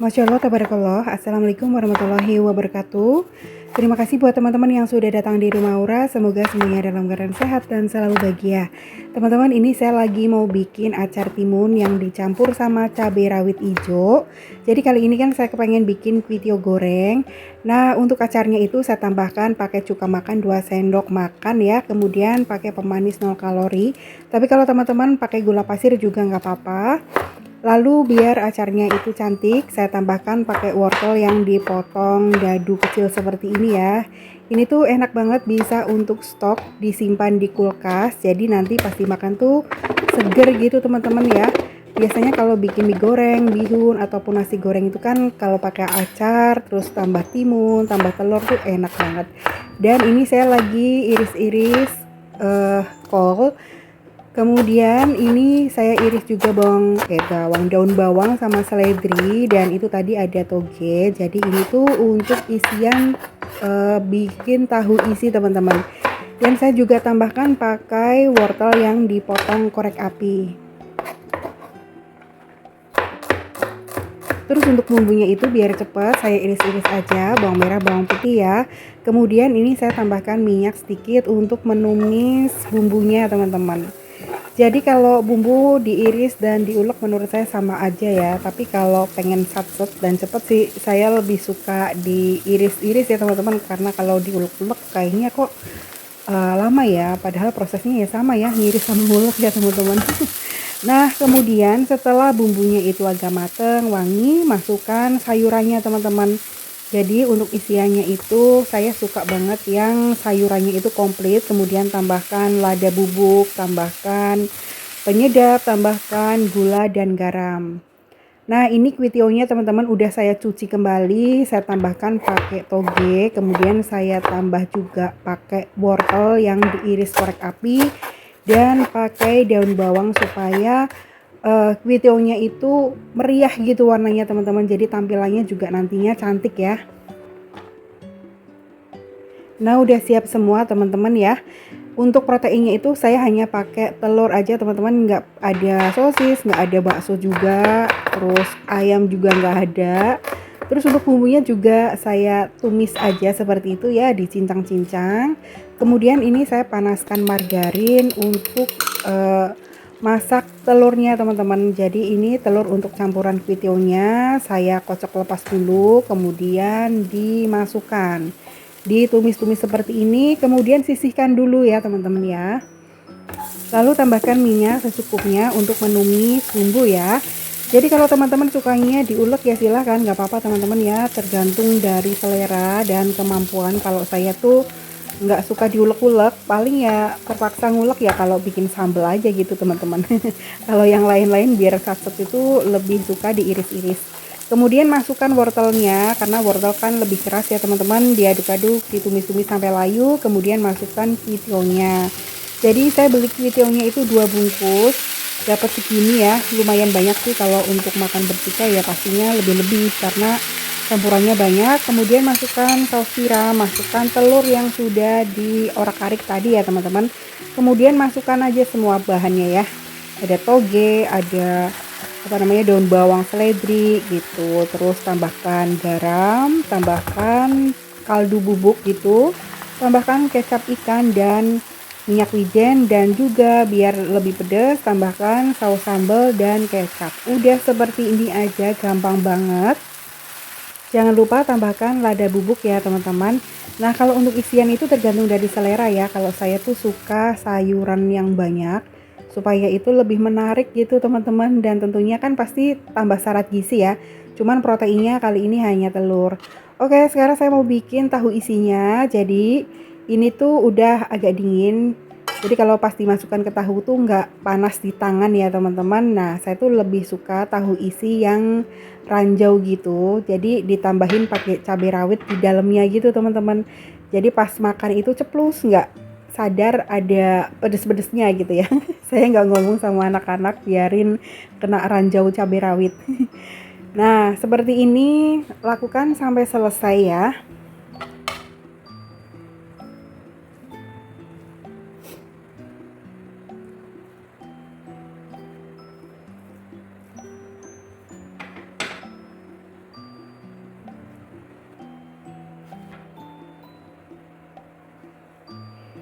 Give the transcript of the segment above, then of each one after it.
Masya Allah, tabarakallah. Assalamualaikum warahmatullahi wabarakatuh. Terima kasih buat teman-teman yang sudah datang di rumah Aura. Semoga semuanya dalam keadaan sehat dan selalu bahagia. Teman-teman, ini saya lagi mau bikin acar timun yang dicampur sama cabai rawit hijau. Jadi kali ini kan saya kepengen bikin kuitio goreng. Nah, untuk acarnya itu saya tambahkan pakai cuka makan 2 sendok makan ya. Kemudian pakai pemanis 0 kalori. Tapi kalau teman-teman pakai gula pasir juga nggak apa-apa. Lalu biar acarnya itu cantik, saya tambahkan pakai wortel yang dipotong dadu kecil seperti ini ya. Ini tuh enak banget, bisa untuk stok, disimpan di kulkas. Jadi nanti pasti makan tuh seger gitu teman-teman ya. Biasanya kalau bikin mie goreng, bihun ataupun nasi goreng itu kan kalau pakai acar, terus tambah timun, tambah telur tuh enak banget. Dan ini saya lagi iris-iris kol. Kemudian ini saya iris juga daun bawang sama seledri, dan itu tadi ada toge. Jadi ini tuh untuk isian bikin tahu isi teman-teman. Dan saya juga tambahkan pakai wortel yang dipotong korek api. Terus untuk bumbunya itu biar cepat saya iris-iris aja, bawang merah, bawang putih ya. Kemudian ini saya tambahkan minyak sedikit untuk menumis bumbunya teman-teman. Jadi kalau bumbu diiris dan diulek menurut saya sama aja ya. Tapi kalau pengen sat-set dan cepet sih saya lebih suka diiris-iris ya teman-teman. Karena kalau diulek-ulek kayaknya kok lama ya. Padahal prosesnya ya sama ya, ngiris sama ngulek ya teman-teman. Nah kemudian setelah bumbunya itu agak mateng, wangi, masukkan sayurannya teman-teman. Jadi untuk isiannya itu saya suka banget yang sayurannya itu komplit, kemudian tambahkan lada bubuk, tambahkan penyedap, tambahkan gula dan garam. Nah ini kuitionya teman-teman udah saya cuci kembali, saya tambahkan pakai toge, kemudian saya tambah juga pakai wortel yang diiris korek api, dan pakai daun bawang supaya kuitionya itu meriah gitu warnanya teman-teman. Jadi tampilannya juga nantinya cantik ya. Nah udah siap semua teman-teman ya. Untuk proteinnya itu saya hanya pakai telur aja teman-teman, nggak ada sosis, nggak ada bakso juga, terus ayam juga nggak ada. Terus untuk bumbunya juga saya tumis aja seperti itu ya, dicincang-cincang. Kemudian ini saya panaskan margarin untuk masak telurnya teman-teman. Jadi ini telur untuk campuran kuitionya saya kocok lepas dulu, kemudian dimasukkan, ditumis-tumis seperti ini, kemudian sisihkan dulu ya teman-teman ya. Lalu tambahkan minyak secukupnya untuk menumis bumbu ya. Jadi kalau teman-teman sukanya diulek ya silahkan, nggak apa-apa teman-teman ya, tergantung dari selera dan kemampuan. Kalau saya tuh nggak suka diulek-ulek, paling ya terpaksa ngulek ya kalau bikin sambal aja gitu teman-teman. Kalau yang lain-lain biar saset itu lebih suka diiris-iris. Kemudian masukkan wortelnya, karena wortel kan lebih keras ya teman-teman, diaduk-aduk, ditumis-tumis sampai layu, kemudian masukkan kuitionya. Jadi saya beli kuitionya itu 2 bungkus, dapat segini ya, lumayan banyak sih. Kalau untuk makan bertiga ya pastinya lebih-lebih karena campurannya banyak. Kemudian masukkan saus tiram, masukkan telur yang sudah diorak-arik tadi ya teman-teman. Kemudian masukkan aja semua bahannya ya. Ada toge, ada daun bawang seledri gitu. Terus tambahkan garam, tambahkan kaldu bubuk gitu. Tambahkan kecap ikan dan minyak wijen, dan juga biar lebih pedas tambahkan saus sambal dan kecap. Udah seperti ini aja, gampang banget. Jangan lupa tambahkan lada bubuk ya teman-teman. Nah kalau untuk isian itu tergantung dari selera ya. Kalau saya tuh suka sayuran yang banyak supaya itu lebih menarik gitu teman-teman. Dan tentunya kan pasti tambah syarat gizi ya. Cuman proteinnya kali ini hanya telur. Oke, sekarang saya mau bikin tahu isinya. Jadi ini tuh udah agak dingin. Jadi kalau pas dimasukkan ke tahu tuh nggak panas di tangan ya teman-teman. Nah saya tuh lebih suka tahu isi yang ranjau gitu. Jadi ditambahin pakai cabai rawit di dalamnya gitu teman-teman. Jadi pas makan itu ceplus, nggak sadar ada pedes-pedesnya gitu ya. Saya nggak ngomong sama anak-anak, biarin kena ranjau cabai rawit. Nah seperti ini, lakukan sampai selesai ya.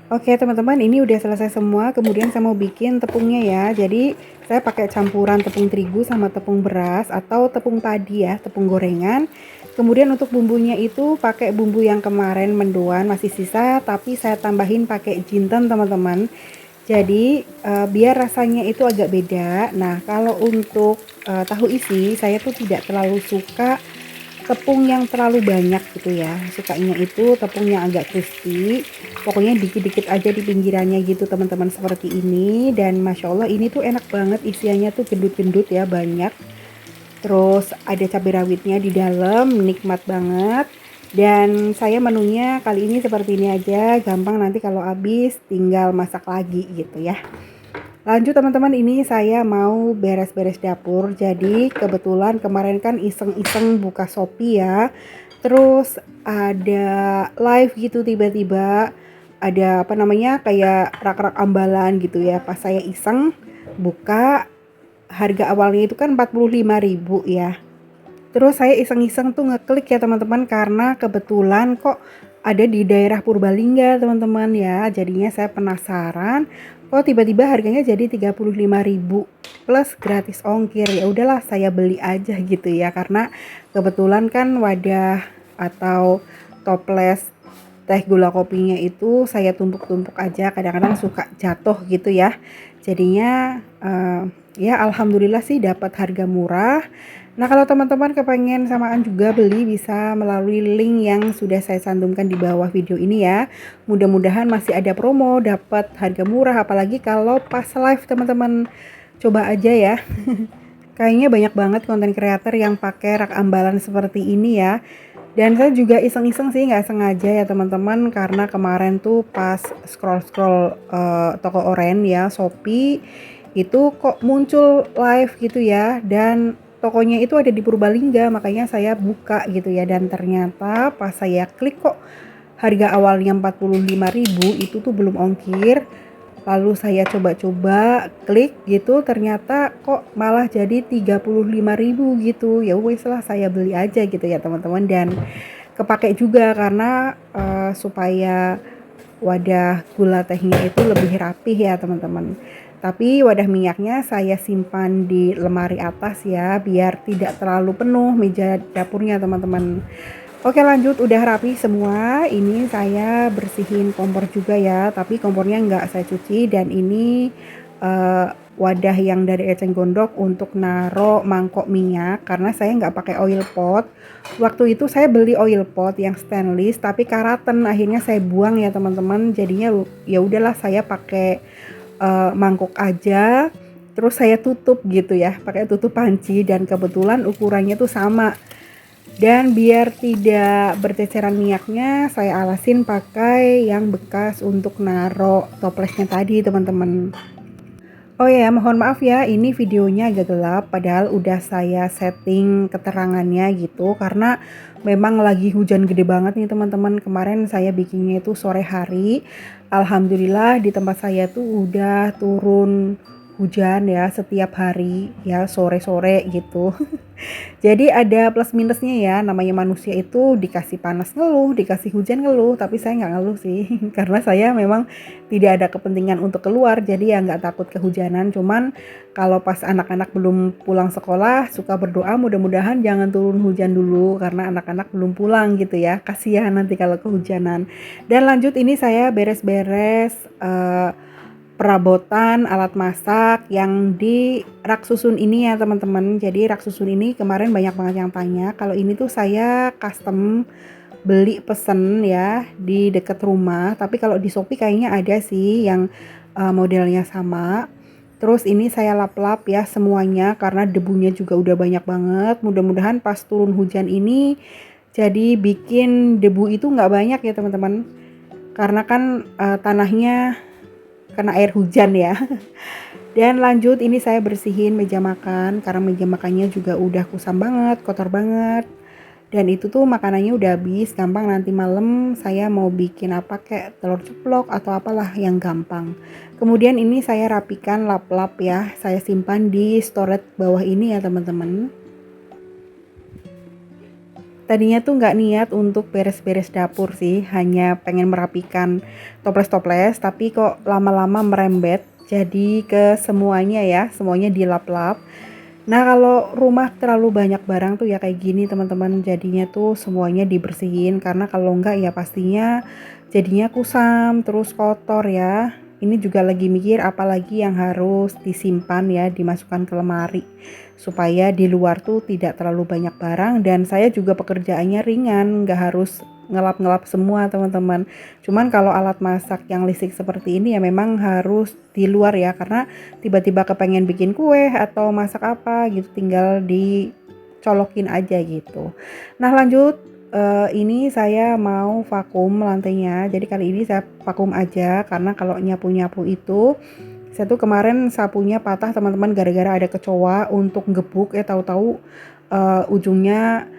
Oke teman-teman, ini udah selesai semua. Kemudian saya mau bikin tepungnya ya. Jadi saya pakai campuran tepung terigu sama tepung beras atau tepung padi ya, tepung gorengan. Kemudian untuk bumbunya itu pakai bumbu yang kemarin mendoan masih sisa, tapi saya tambahin pakai jinten teman-teman. Jadi biar rasanya itu agak beda. Nah kalau untuk tahu isi, saya tuh tidak terlalu suka tepung yang terlalu banyak gitu ya, sukanya itu tepung yang agak crispy, pokoknya dikit-dikit aja di pinggirannya gitu teman-teman, seperti ini. Dan Masya Allah ini tuh enak banget, isiannya tuh gendut-gendut ya, banyak, terus ada cabai rawitnya di dalam, nikmat banget. Dan saya menunya kali ini seperti ini aja, gampang, nanti kalau habis tinggal masak lagi gitu ya. Lanjut teman-teman, ini saya mau beres-beres dapur. Jadi kebetulan kemarin kan iseng-iseng buka Shopee ya. Terus ada live gitu tiba-tiba. Ada apa namanya, kayak rak-rak ambalan gitu ya. Pas saya iseng buka, harga awalnya itu kan 45.000 ya. Terus saya iseng-iseng tuh ngeklik ya teman-teman, karena kebetulan kok ada di daerah Purbalingga teman-teman ya. Jadinya saya penasaran, kok tiba-tiba harganya jadi 35.000 plus gratis ongkir. Ya udahlah saya beli aja gitu ya, karena kebetulan kan wadah atau toples teh gula kopinya itu saya tumpuk-tumpuk aja, kadang-kadang suka jatuh gitu ya. Jadinya ya alhamdulillah sih dapat harga murah. Nah kalau teman-teman kepengen samaan juga beli, bisa melalui link yang sudah saya cantumkan di bawah video ini ya. Mudah-mudahan masih ada promo, dapat harga murah, apalagi kalau pas live teman-teman. Coba aja ya. Kayaknya banyak banget konten kreator yang pakai rak ambalan seperti ini ya. Dan saya juga iseng-iseng sih, nggak sengaja ya teman-teman, karena kemarin tuh pas scroll-scroll toko oren ya, Shopee, itu kok muncul live gitu ya, dan tokonya itu ada di Purbalingga, makanya saya buka gitu ya. Dan ternyata pas saya klik kok harga awalnya 45.000 itu tuh belum ongkir. Lalu saya coba-coba klik gitu, ternyata kok malah jadi 35.000 gitu. Ya wes lah, saya beli aja gitu ya teman-teman. Dan kepake juga karena supaya wadah gula tehnya itu lebih rapih ya teman-teman. Tapi wadah minyaknya saya simpan di lemari atas ya, biar tidak terlalu penuh meja dapurnya teman-teman. Oke lanjut, udah rapi semua. Ini saya bersihin kompor juga ya, tapi kompornya nggak saya cuci. Dan ini eh, wadah yang dari eceng gondok untuk naro mangkok minyak, karena saya nggak pakai oil pot. Waktu itu saya beli oil pot yang stainless tapi karaten, akhirnya saya buang ya teman-teman. Jadinya ya udahlah saya pakai mangkok aja. Terus saya tutup gitu ya, pakai tutup panci, dan kebetulan ukurannya tuh sama. Dan biar tidak berceceran minyaknya, saya alasin pakai yang bekas untuk naro toplesnya tadi teman-teman. Oh ya, mohon maaf ya, ini videonya agak gelap, padahal udah saya setting keterangannya gitu, karena memang lagi hujan gede banget nih teman-teman. Kemarin saya bikinnya itu sore hari, alhamdulillah di tempat saya tuh udah turun hujan ya setiap hari ya, sore-sore gitu. Jadi ada plus minusnya ya, namanya manusia itu dikasih panas ngeluh, dikasih hujan ngeluh, tapi saya nggak ngeluh sih, karena saya memang tidak ada kepentingan untuk keluar, jadi ya nggak takut kehujanan. Cuman kalau pas anak-anak belum pulang sekolah, suka berdoa mudah-mudahan jangan turun hujan dulu, karena anak-anak belum pulang gitu ya, kasihan nanti kalau kehujanan. Dan lanjut, ini saya beres-beres perabotan alat masak yang di rak susun ini ya teman-teman. Jadi rak susun ini kemarin banyak banget yang tanya. Kalau ini tuh saya custom beli pesen ya di dekat rumah. Tapi kalau di Shopee kayaknya ada sih yang modelnya sama. Terus ini saya lap-lap ya semuanya, karena debunya juga udah banyak banget. Mudah-mudahan pas turun hujan ini jadi bikin debu itu nggak banyak ya teman-teman. Karena kan tanahnya kena air hujan ya. Dan lanjut, ini saya bersihin meja makan, karena meja makannya juga udah kusam banget, kotor banget. Dan itu tuh makanannya udah habis, gampang nanti malam saya mau bikin apa, kayak telur ceplok atau apalah yang gampang. Kemudian ini saya rapikan lap-lap ya, saya simpan di storage bawah ini ya teman-teman. Tadinya tuh nggak niat untuk beres-beres dapur sih, hanya pengen merapikan toples-toples, tapi kok lama-lama merembet jadi ke semuanya ya, semuanya dilap-lap. Nah, kalau rumah terlalu banyak barang tuh ya kayak gini teman-teman, jadinya tuh semuanya dibersihin karena kalau enggak ya pastinya jadinya kusam terus kotor ya. Ini juga lagi mikir apalagi yang harus disimpan ya, dimasukkan ke lemari supaya di luar tuh tidak terlalu banyak barang, dan saya juga pekerjaannya ringan, nggak harus ngelap-ngelap semua teman-teman. Cuman kalau alat masak yang listrik seperti ini ya memang harus di luar ya, karena tiba-tiba kepengen bikin kue atau masak apa gitu tinggal dicolokin aja gitu. Nah lanjut, ini saya mau vakum lantainya. Jadi kali ini saya vakum aja karena kalau nyapu-nyapu itu saya tuh kemarin sapunya patah teman-teman gara-gara ada kecoa untuk gebuk, tahu-tahu ujungnya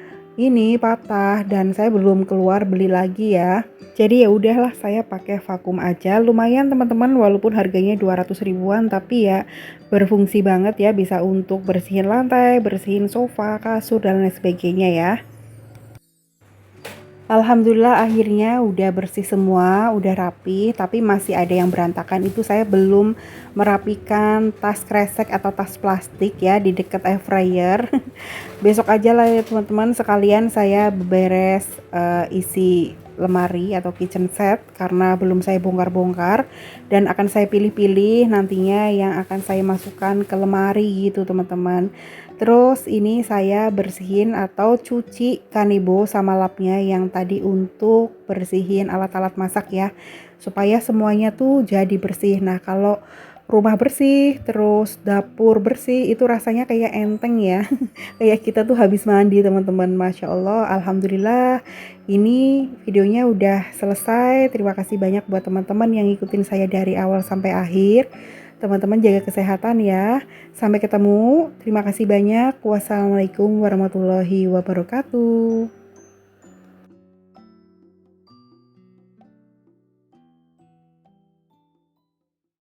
ini patah dan saya belum keluar beli lagi ya. Jadi ya udahlah saya pakai vakum aja. Lumayan teman-teman, walaupun harganya 200 ribuan tapi ya berfungsi banget ya, bisa untuk bersihin lantai, bersihin sofa, kasur dan lain sebagainya ya. Alhamdulillah akhirnya udah bersih semua, udah rapi, tapi masih ada yang berantakan. Itu saya belum merapikan tas kresek atau tas plastik ya di dekat air fryer. Besok aja lah ya teman-teman, sekalian saya beres isi lemari atau kitchen set karena belum saya bongkar-bongkar, dan akan saya pilih-pilih nantinya yang akan saya masukkan ke lemari gitu teman-teman. Terus ini saya bersihin atau cuci kanebo sama lapnya yang tadi untuk bersihin alat-alat masak ya, supaya semuanya tuh jadi bersih. Nah kalau rumah bersih terus dapur bersih itu rasanya kayak enteng ya. Kayak kita tuh habis mandi teman-teman. Masya Allah, alhamdulillah ini videonya udah selesai. Terima kasih banyak buat teman-teman yang ngikutin saya dari awal sampai akhir. Teman-teman jaga kesehatan ya. Sampai ketemu. Terima kasih banyak. Wassalamualaikum warahmatullahi wabarakatuh.